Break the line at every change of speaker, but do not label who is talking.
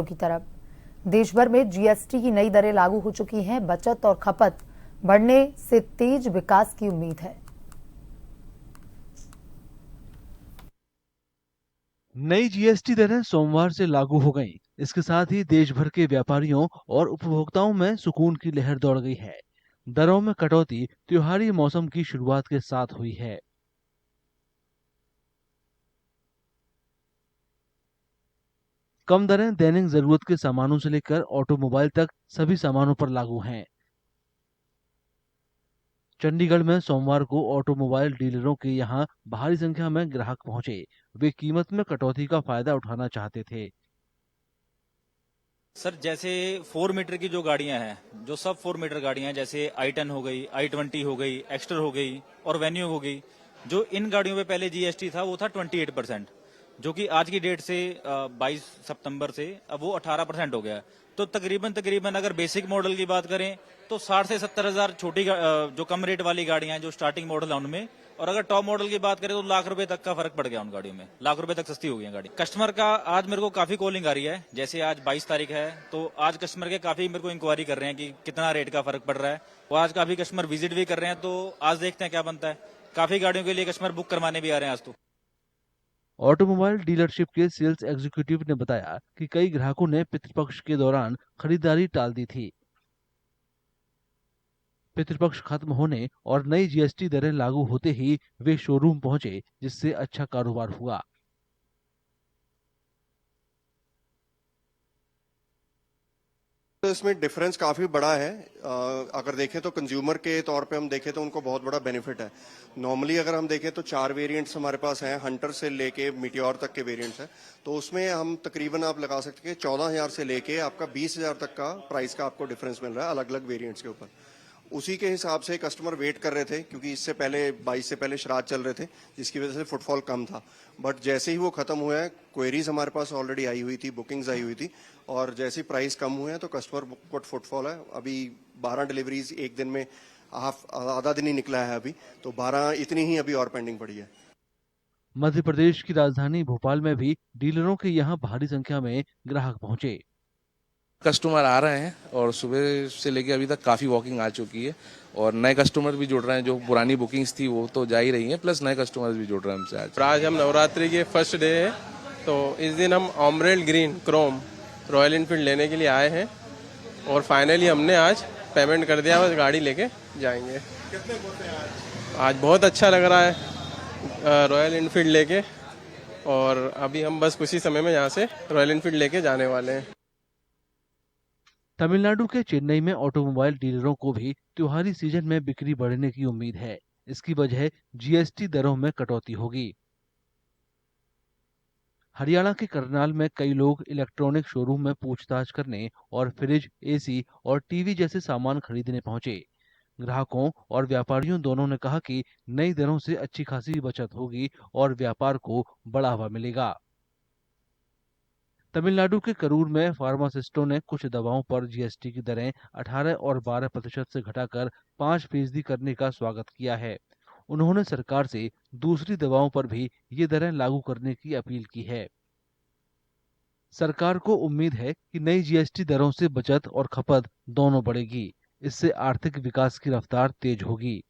की तरफ देश भर में जीएसटी की नई दरें लागू हो चुकी हैं। बचत और खपत बढ़ने से तेज विकास की उम्मीद है।
नई जीएसटी दरें सोमवार से लागू हो गईं। इसके साथ ही देश भर के व्यापारियों और उपभोक्ताओं में सुकून की लहर दौड़ गई है। दरों में कटौती त्योहारी मौसम की शुरुआत के साथ हुई है। कम दरें दैनिक जरूरत के सामानों से लेकर ऑटोमोबाइल तक सभी सामानों पर लागू हैं। चंडीगढ़ में सोमवार को ऑटोमोबाइल डीलरों के यहां भारी संख्या में ग्राहक पहुंचे। वे कीमत में कटौती का फायदा उठाना चाहते थे।
सर जैसे 4 मीटर की जो गाड़ियां हैं, जो सब 4 मीटर गाड़ियां हैं, जैसे i10 हो गई, i20 हो गई, एक्स्टर हो गई और वेन्यू हो गई, जो इन गाड़ियों पे पहले जीएसटी था वो था 28%, जो कि आज की डेट से 22 सितंबर से अब वो 18% हो गया है। तो तकरीबन अगर बेसिक मॉडल की बात करें तो 60 से 70 हजार छोटी जो कम रेट वाली गाड़ियां हैं, जो स्टार्टिंग मॉडल है उनमें, और अगर टॉप मॉडल की बात करें तो लाख रुपए तक का फर्क पड़ गया उन गाड़ियों में। लाख रुपए तक सस्ती हो गई है गाड़ी। कस्टमर का आज मेरे को काफी कॉलिंग आ रही है। जैसे आज 22 तारीख है तो आज कस्टमर के काफी मेरे को इंक्वायरी कर रहे हैं कि कितना रेट का फर्क पड़ रहा है, और आज काफी कस्टमर विजिट भी कर रहे हैं। तो आज देखते हैं क्या बनता है। काफी गाड़ियों के लिए कस्टमर बुक करवाने भी आ रहे हैं आज तो।
ऑटोमोबाइल डीलरशिप के सेल्स एग्जीक्यूटिव ने बताया कि कई ग्राहकों ने पितृपक्ष के दौरान खरीदारी टाल दी थी। पितृपक्ष खत्म होने और नई जीएसटी दरें लागू होते ही वे शोरूम पहुंचे, जिससे अच्छा कारोबार हुआ।
तो इसमें डिफरेंस काफ़ी बड़ा है। अगर देखें तो कंज्यूमर के तौर पे हम देखें तो उनको बहुत बड़ा बेनिफिट है। नॉर्मली अगर हम देखें तो 4 वेरिएंट्स हमारे पास हैं, हंटर से लेके मीटियोर तक के वेरिएंट्स हैं। तो उसमें हम तकरीबन आप लगा सकते हैं 14,000 से लेके आपका 20,000 तक का प्राइस का आपको डिफरेंस मिल रहा है अलग अलग वेरिएंट्स के ऊपर। उसी के हिसाब से कस्टमर वेट कर रहे थे, क्योंकि इससे पहले 22 से पहले श्राद्ध चल रहे थे, जिसकी वजह से फुटफॉल कम था। बट जैसे ही वो खत्म हुआ है, क्वेरीज हमारे पास ऑलरेडी आई हुई थी, बुकिंग्स आई हुई थी, और जैसे ही प्राइस कम हुए हैं तो कस्टमर को फुटफॉल है। अभी 12 डिलीवरीज एक दिन में, आधा दिन ही निकला है अभी, तो 12 इतनी ही अभी और पेंडिंग पड़ी है।
मध्य प्रदेश की राजधानी भोपाल में भी डीलरों के यहां भारी संख्या में ग्राहक पहुंचे।
कस्टमर आ रहे हैं और सुबह से लेकर अभी तक काफ़ी वॉकिंग आ चुकी है, और नए कस्टमर भी जुड़ रहे हैं। जो पुरानी बुकिंग्स थी वो तो जा ही रही हैं, प्लस नए कस्टमर्स भी जुड़ रहे हैं हमसे।
आज हम नवरात्रि के फर्स्ट डे है, तो इस दिन हम ऑमरेल ग्रीन क्रोम रॉयल इनफील्ड लेने के लिए आए हैं, और फाइनली हमने आज पेमेंट कर दिया, बस गाड़ी लेके जाएंगे। कितने खुश हैं आज बहुत अच्छा लग रहा है रॉयल इनफील्ड लेके, और अभी हम बस कुछ ही समय में यहाँ से रॉयल इनफील्ड लेके जाने वाले हैं।
तमिलनाडु के चेन्नई में ऑटोमोबाइल डीलरों को भी त्योहारी सीजन में बिक्री बढ़ने की उम्मीद है। इसकी वजह जीएसटी दरों में कटौती होगी। हरियाणा के करनाल में कई लोग इलेक्ट्रॉनिक शोरूम में पूछताछ करने और फ्रिज, एसी और टीवी जैसे सामान खरीदने पहुंचे। ग्राहकों और व्यापारियों दोनों ने कहा कि नई दरों से अच्छी खासी बचत होगी और व्यापार को बढ़ावा मिलेगा। तमिलनाडु के करूर में फार्मासिस्टों ने कुछ दवाओं पर जीएसटी की दरें 18 और 12% से घटाकर 5% करने का स्वागत किया है। उन्होंने सरकार से दूसरी दवाओं पर भी ये दरें लागू करने की अपील की है। सरकार को उम्मीद है कि नई जीएसटी दरों से बचत और खपत दोनों बढ़ेगी। इससे आर्थिक विकास की रफ्तार तेज होगी।